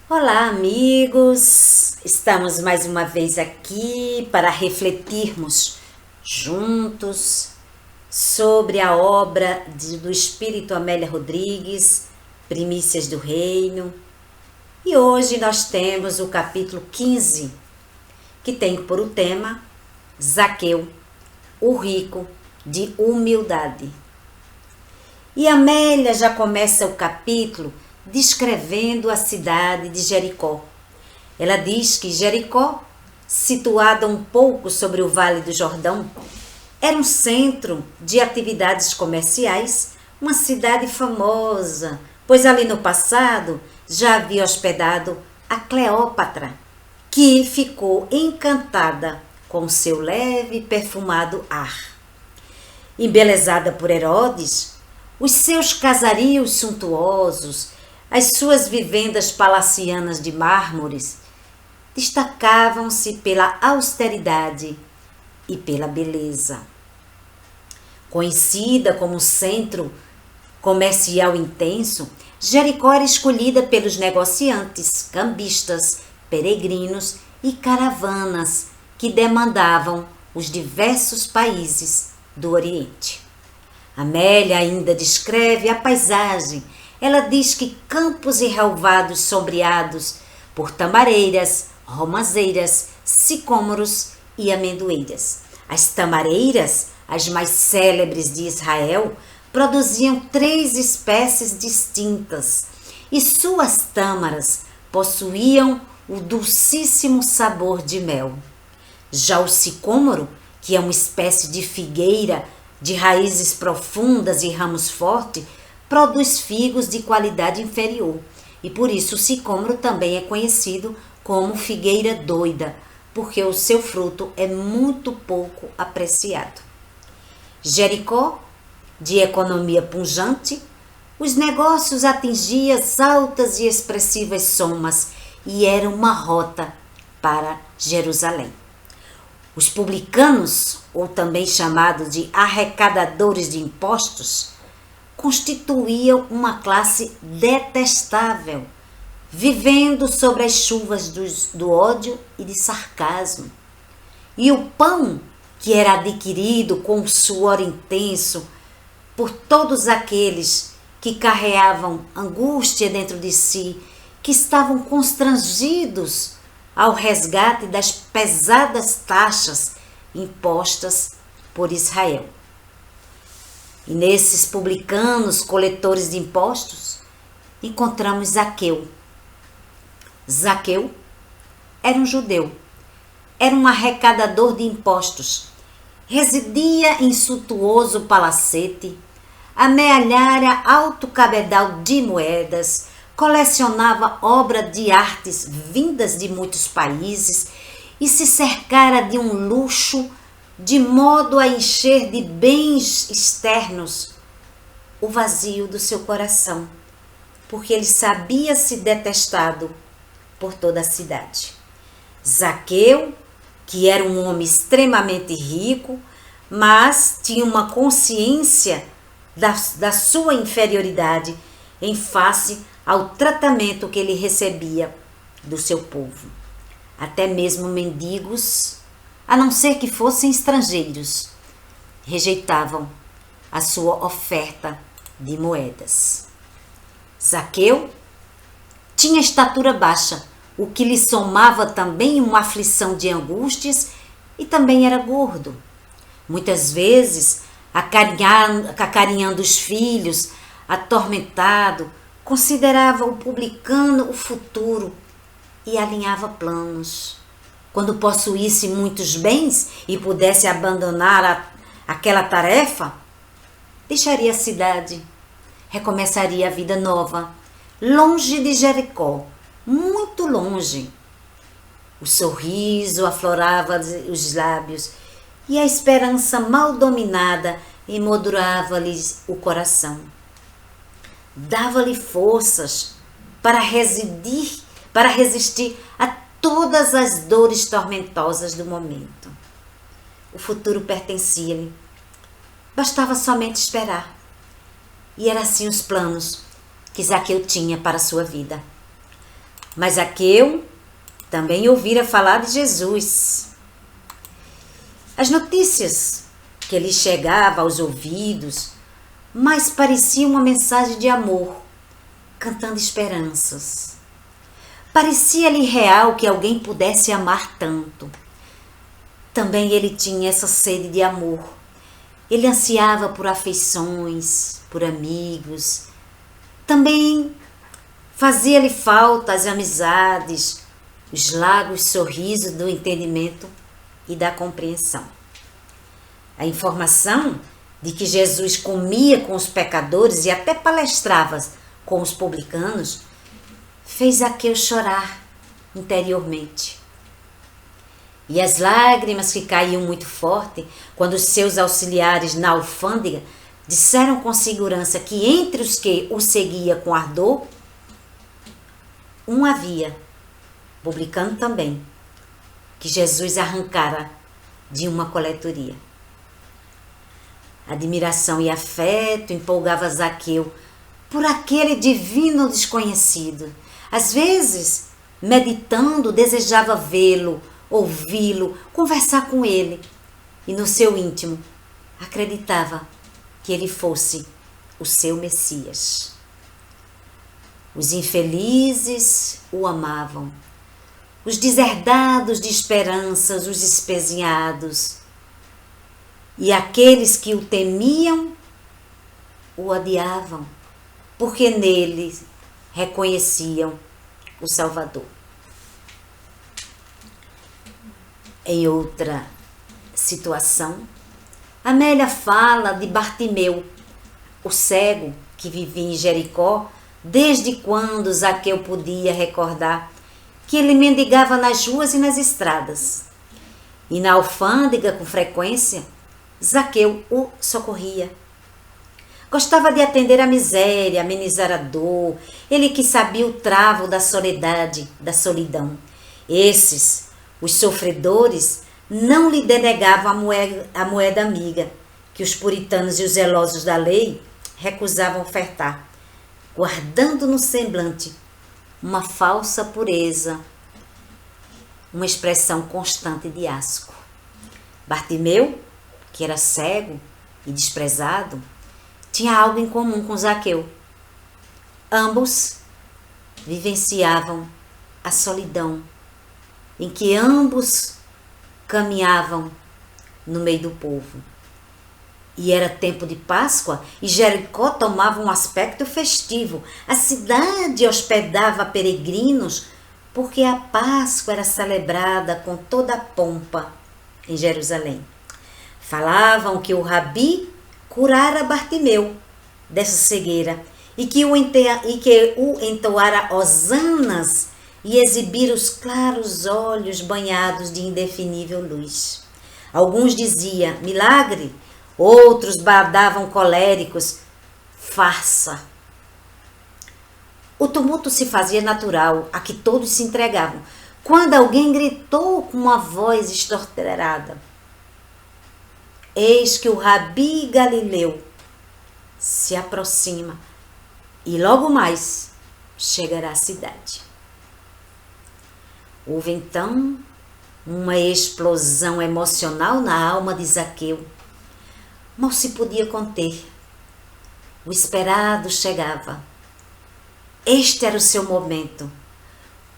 Olá, amigos! Estamos mais uma vez aqui para refletirmos juntos sobre a obra do Espírito Amélia Rodrigues, Primícias do Reino. E hoje nós temos o capítulo 15, que tem por o tema Zaqueu, o rico de humildade. E Amélia já começa o capítulo descrevendo a cidade de Jericó. Ela diz que Jericó, situada um pouco sobre o Vale do Jordão, era um centro de atividades comerciais, uma cidade famosa, pois ali no passado já havia hospedado a Cleópatra, que ficou encantada com seu leve e perfumado ar. Embelezada por Herodes, os seus casarios suntuosos, as suas vivendas palacianas de mármores, destacavam-se pela austeridade e pela beleza. Conhecida como centro comercial intenso, Jericó era escolhida pelos negociantes, cambistas, peregrinos e caravanas que demandavam os diversos países do Oriente. Amélia ainda descreve a paisagem. Ela diz que campos e relvados sombreados por tamareiras, romazeiras, sicômoros e amendoeiras. As tamareiras, as mais célebres de Israel, produziam 3 espécies distintas e suas tâmaras possuíam o dulcíssimo sabor de mel. Já o sicômoro, que é uma espécie de figueira de raízes profundas e ramos fortes, produz figos de qualidade inferior, e por isso o sicômoro também é conhecido como figueira doida, porque o seu fruto é muito pouco apreciado. Jericó, de economia pujante, os negócios atingiam altas e expressivas somas e era uma rota para Jerusalém. Os publicanos, ou também chamados de arrecadadores de impostos, constituíam uma classe detestável, vivendo sobre as chuvas do ódio e de sarcasmo. E o pão, que era adquirido com suor intenso por todos aqueles que carregavam angústia dentro de si, que estavam constrangidos ao resgate das pesadas taxas impostas por Israel. E nesses publicanos, coletores de impostos, encontramos Zaqueu. Zaqueu era um judeu, era um arrecadador de impostos, residia em suntuoso palacete, amealhara alto cabedal de moedas, colecionava obras de artes vindas de muitos países e se cercara de um luxo de modo a encher de bens externos o vazio do seu coração, porque ele sabia-se detestado por toda a cidade. Zaqueu, que era um homem extremamente rico, mas tinha uma consciência da sua inferioridade em face ao tratamento que ele recebia do seu povo. Até mesmo mendigos, a não ser que fossem estrangeiros, rejeitavam a sua oferta de moedas. Zaqueu tinha estatura baixa, o que lhe somava também uma aflição de angústias, e também era gordo. Muitas vezes, acarinhando os filhos, atormentado, considerava o publicano o futuro e alinhava planos. Quando possuísse muitos bens e pudesse abandonar aquela tarefa, deixaria a cidade, recomeçaria a vida nova, longe de Jericó, muito longe. O sorriso aflorava os lábios e a esperança mal dominada emoldurava-lhe o coração. Dava-lhe forças para resistir a todas as dores tormentosas do momento. O futuro pertencia-lhe. Bastava somente esperar. E eram assim os planos que Zaqueu tinha para a sua vida. Mas Zaqueu também ouvira falar de Jesus. As notícias que lhe chegavam aos ouvidos, mas parecia uma mensagem de amor, cantando esperanças. Parecia-lhe real que alguém pudesse amar tanto. Também ele tinha essa sede de amor. Ele ansiava por afeições, por amigos. Também fazia-lhe falta as amizades, os largos sorrisos do entendimento e da compreensão. A informação de que Jesus comia com os pecadores e até palestrava com os publicanos fez Zaqueu chorar interiormente. E as lágrimas que caíam muito forte quando os seus auxiliares na alfândega disseram com segurança que entre os que o seguia com ardor, um havia, publicano também, que Jesus arrancara de uma coletoria. Admiração e afeto empolgava Zaqueu por aquele divino desconhecido. Às vezes, meditando, desejava vê-lo, ouvi-lo, conversar com ele. E no seu íntimo, acreditava que ele fosse o seu Messias. Os infelizes o amavam. Os deserdados de esperanças, os espezinhados. E aqueles que o temiam, o odiavam, porque nele reconheciam o Salvador. Em outra situação, Amélia fala de Bartimeu, o cego que vivia em Jericó, desde quando Zaqueu podia recordar que ele mendigava nas ruas e nas estradas. E na alfândega, com frequência, Zaqueu o socorria. Gostava de atender à miséria, amenizar a dor, ele que sabia o travo da soledade, da solidão. Esses, os sofredores, não lhe denegavam a moeda amiga, que os puritanos e os zelosos da lei recusavam ofertar, guardando no semblante uma falsa pureza, uma expressão constante de asco. Bartimeu, que era cego e desprezado, tinha algo em comum com Zaqueu. Ambos vivenciavam a solidão, em que ambos caminhavam no meio do povo. E era tempo de Páscoa e Jericó tomava um aspecto festivo. A cidade hospedava peregrinos porque a Páscoa era celebrada com toda a pompa em Jerusalém. Falavam que o Rabi curara Bartimeu dessa cegueira e que o entoara hosanas e exibira os claros olhos banhados de indefinível luz. Alguns diziam milagre, outros bradavam coléricos, farsa. O tumulto se fazia natural, a que todos se entregavam, quando alguém gritou com uma voz estorterada: eis que o Rabi Galileu se aproxima e logo mais chegará à cidade. Houve então uma explosão emocional na alma de Zaqueu. Mal se podia conter. O esperado chegava. Este era o seu momento,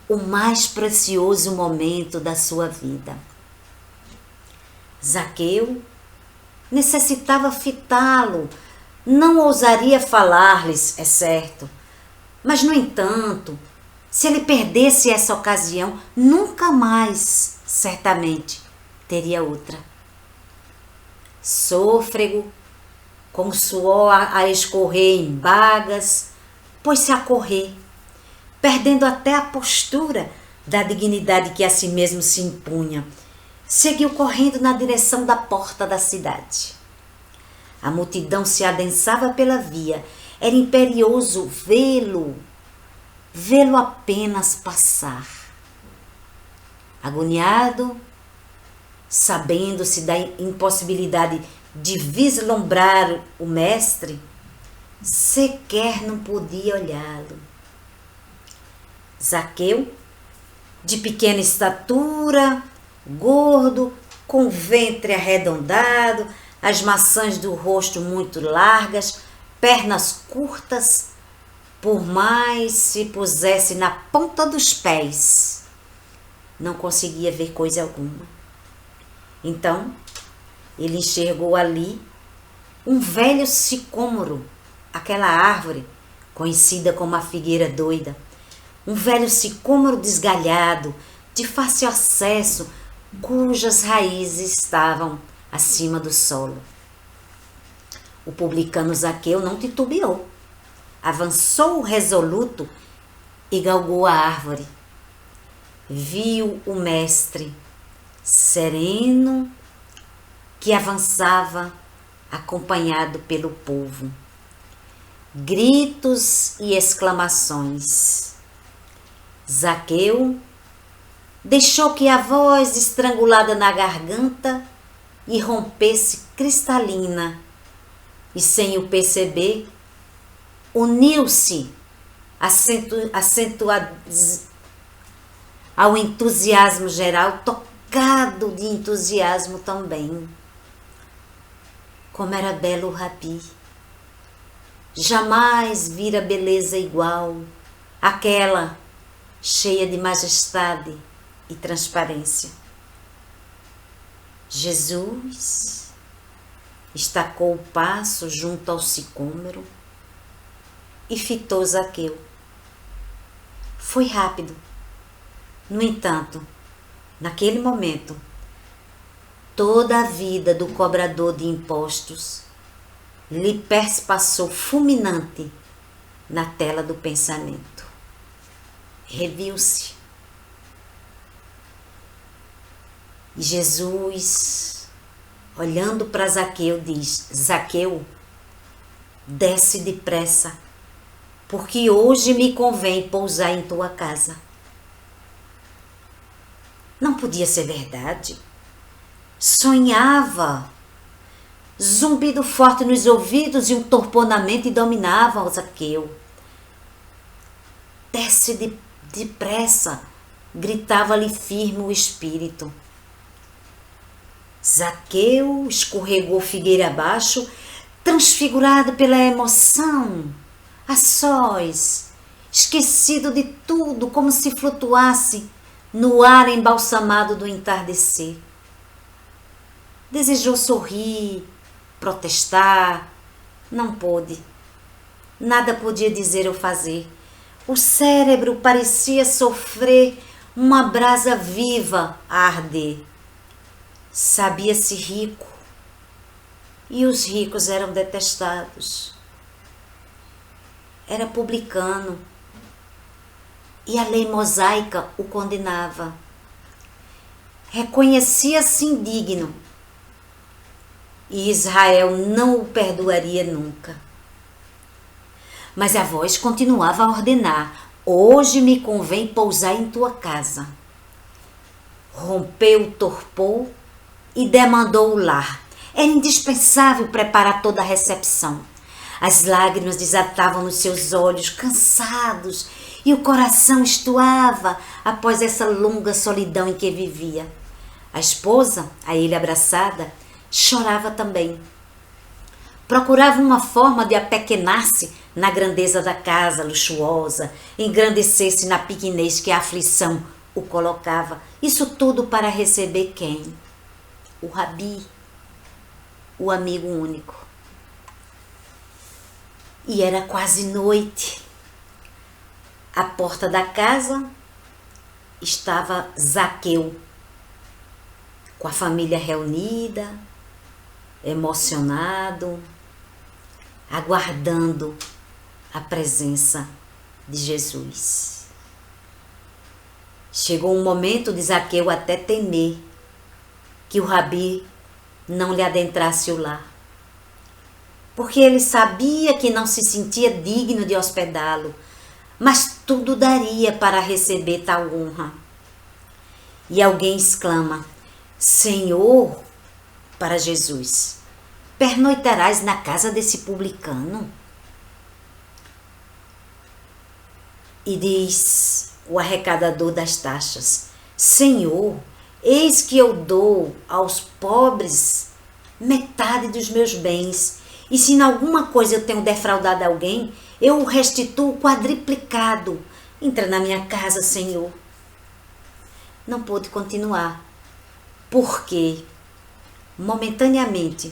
o mais precioso momento da sua vida. Zaqueu necessitava fitá-lo, não ousaria falar-lhes, é certo, mas, no entanto, se ele perdesse essa ocasião, nunca mais, certamente, teria outra. Sôfrego, com suor a escorrer em bagas, pôs-se a correr, perdendo até a postura da dignidade que a si mesmo se impunha. Seguiu correndo na direção da porta da cidade. A multidão se adensava pela via. Era imperioso vê-lo apenas passar. Agoniado, sabendo-se da impossibilidade de vislumbrar o mestre, sequer não podia olhá-lo. Zaqueu, de pequena estatura, gordo, com o ventre arredondado, as maçãs do rosto muito largas, pernas curtas, por mais se pusesse na ponta dos pés, não conseguia ver coisa alguma. Então, ele enxergou ali um velho sicômoro, aquela árvore conhecida como a figueira doida, um velho sicômoro desgalhado, de fácil acesso, cujas raízes estavam acima do solo. O publicano Zaqueu não titubeou, avançou resoluto e galgou a árvore. Viu o mestre, sereno, que avançava acompanhado pelo povo. Gritos e exclamações. Zaqueu deixou que a voz estrangulada na garganta irrompesse cristalina e, sem o perceber, uniu-se ao entusiasmo geral, tocado de entusiasmo também. Como era belo o Rabi! Jamais vira beleza igual, aquela cheia de majestade e transparência. Jesus estacou o passo junto ao sicômoro e fitou Zaqueu. Foi rápido. No entanto, naquele momento, toda a vida do cobrador de impostos lhe perspassou fulminante na tela do pensamento. Reviu-se. E Jesus, olhando para Zaqueu, diz: Zaqueu, desce depressa, porque hoje me convém pousar em tua casa. Não podia ser verdade. Sonhava. Zumbido forte nos ouvidos e um torpor na mente dominavam o Zaqueu. Desce depressa, gritava-lhe firme o espírito. Zaqueu escorregou figueira abaixo, transfigurado pela emoção, a sós, esquecido de tudo, como se flutuasse no ar embalsamado do entardecer. Desejou sorrir, protestar, não pôde. Nada podia dizer ou fazer. O cérebro parecia sofrer uma brasa viva a arder. Sabia-se rico, e os ricos eram detestados. Era publicano, e a lei mosaica o condenava. Reconhecia-se indigno, e Israel não o perdoaria nunca. Mas a voz continuava a ordenar: hoje me convém pousar em tua casa. Rompeu o torpor e demandou o lar. Era indispensável preparar toda a recepção. As lágrimas desatavam nos seus olhos, cansados, e o coração estuava após essa longa solidão em que vivia. A esposa, a ele abraçada, chorava também. Procurava uma forma de apequenar-se na grandeza da casa luxuosa, engrandecer-se na pequenez que a aflição o colocava. Isso tudo para receber quem? O Rabi, o amigo único. E era quase noite. À porta da casa estava Zaqueu, com a família reunida, emocionado, aguardando a presença de Jesus. Chegou um momento de Zaqueu até temer que o Rabi não lhe adentrasse o lar, porque ele sabia que não se sentia digno de hospedá-lo, mas tudo daria para receber tal honra. E alguém exclama: Senhor, para Jesus, pernoitarás na casa desse publicano? E diz o arrecadador das taxas: Senhor, eis que eu dou aos pobres metade dos meus bens, e se em alguma coisa eu tenho defraudado alguém, eu o restituo quadriplicado. Entra na minha casa, Senhor. Não pôde continuar, porque momentaneamente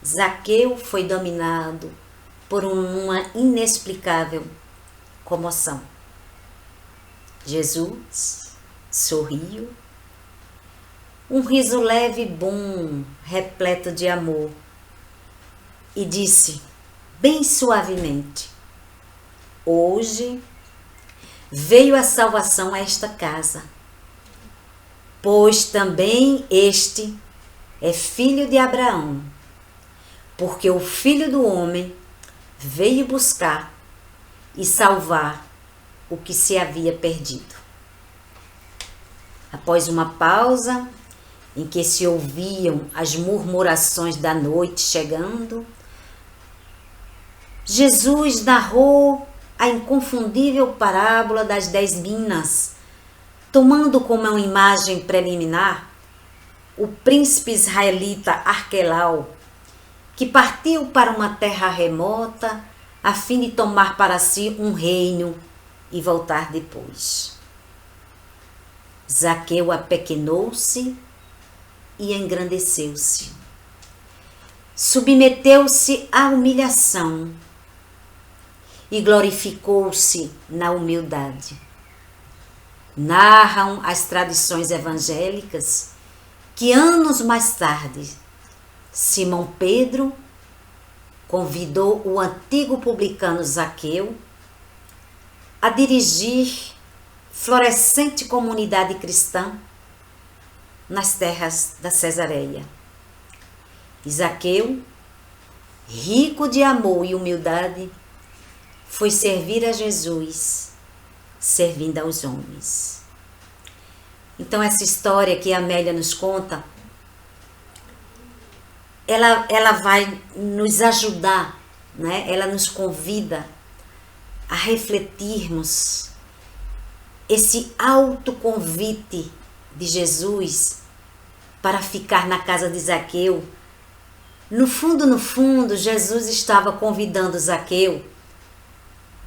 Zaqueu foi dominado por uma inexplicável comoção. Jesus sorriu, um riso leve e bom, repleto de amor, e disse bem suavemente: hoje veio a salvação a esta casa, pois também este é filho de Abraão, porque o Filho do Homem veio buscar e salvar o que se havia perdido. Após uma pausa, em que se ouviam as murmurações da noite chegando, Jesus narrou a inconfundível parábola das 10 minas, tomando como uma imagem preliminar o príncipe israelita Arquelau, que partiu para uma terra remota a fim de tomar para si um reino e voltar depois. Zaqueu apequenou-se e engrandeceu-se. Submeteu-se à humilhação e glorificou-se na humildade. Narram as tradições evangélicas que anos mais tarde, Simão Pedro convidou o antigo publicano Zaqueu a dirigir florescente comunidade cristã nas terras da Cesareia. E Zaqueu, rico de amor e humildade, foi servir a Jesus, servindo aos homens. Então essa história que a Amélia nos conta, ela vai nos ajudar, né? Ela nos convida a refletirmos esse autoconvite de Jesus para ficar na casa de Zaqueu. No fundo, Jesus estava convidando Zaqueu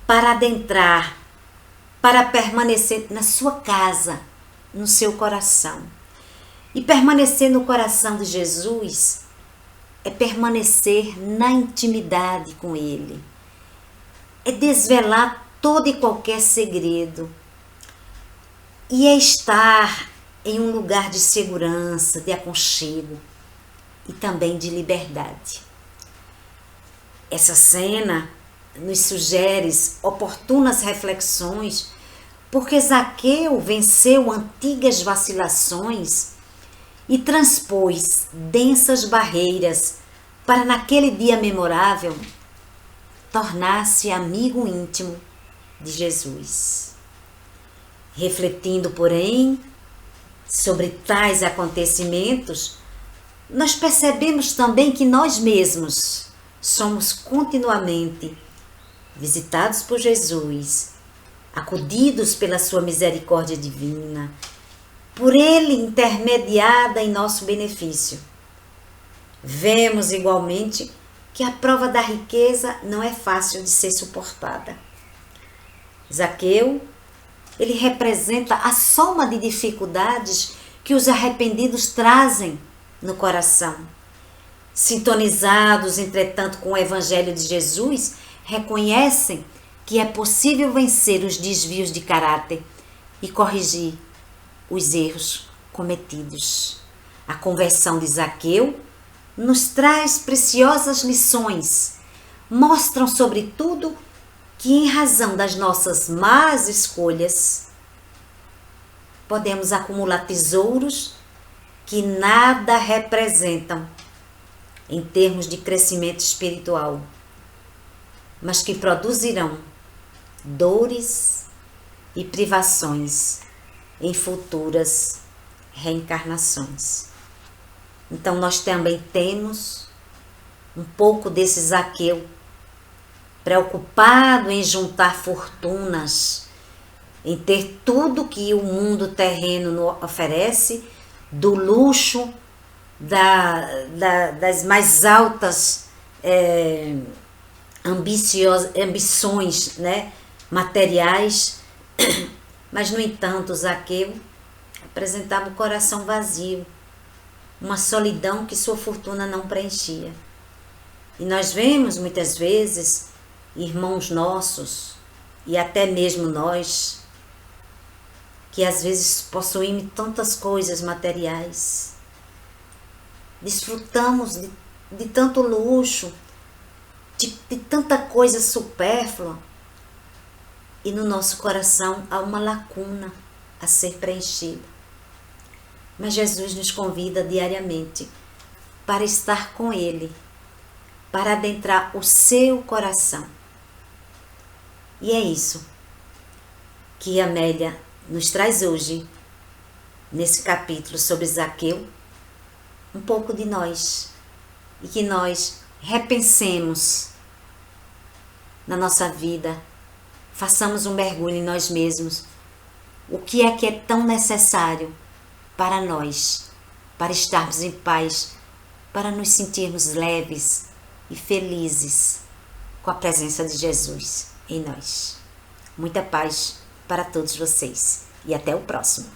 para adentrar, para permanecer na sua casa, no seu coração. E permanecer no coração de Jesus é permanecer na intimidade com Ele. É desvelar todo e qualquer segredo. E é estar em um lugar de segurança, de aconchego e também de liberdade. Essa cena nos sugere oportunas reflexões, porque Zaqueu venceu antigas vacilações e transpôs densas barreiras para, naquele dia memorável, tornar-se amigo íntimo de Jesus. Refletindo, porém, sobre tais acontecimentos, nós percebemos também que nós mesmos somos continuamente visitados por Jesus, acudidos pela sua misericórdia divina, por Ele intermediada em nosso benefício. Vemos igualmente que a prova da riqueza não é fácil de ser suportada. Zaqueu, ele representa a soma de dificuldades que os arrependidos trazem no coração. Sintonizados, entretanto, com o Evangelho de Jesus, reconhecem que é possível vencer os desvios de caráter e corrigir os erros cometidos. A conversão de Zaqueu nos traz preciosas lições, mostram sobretudo que, em razão das nossas más escolhas, podemos acumular tesouros que nada representam em termos de crescimento espiritual, mas que produzirão dores e privações em futuras reencarnações. Então nós também temos um pouco desse Zaqueu, preocupado em juntar fortunas, em ter tudo que o mundo terreno nos oferece, do luxo, das mais altas ambições, né, materiais, mas no entanto Zaqueu apresentava um coração vazio, uma solidão que sua fortuna não preenchia. E nós vemos muitas vezes irmãos nossos e até mesmo nós que às vezes possuímos tantas coisas materiais, desfrutamos de tanto luxo, de tanta coisa supérflua, e no nosso coração há uma lacuna a ser preenchida. Mas Jesus nos convida diariamente para estar com Ele, para adentrar o seu coração. E é isso que Amélia nos traz hoje, nesse capítulo sobre Zaqueu, um pouco de nós, e que nós repensemos na nossa vida, façamos um mergulho em nós mesmos, o que é tão necessário para nós, para estarmos em paz, para nos sentirmos leves e felizes com a presença de Jesus em nós. Muita paz para todos vocês e até o próximo.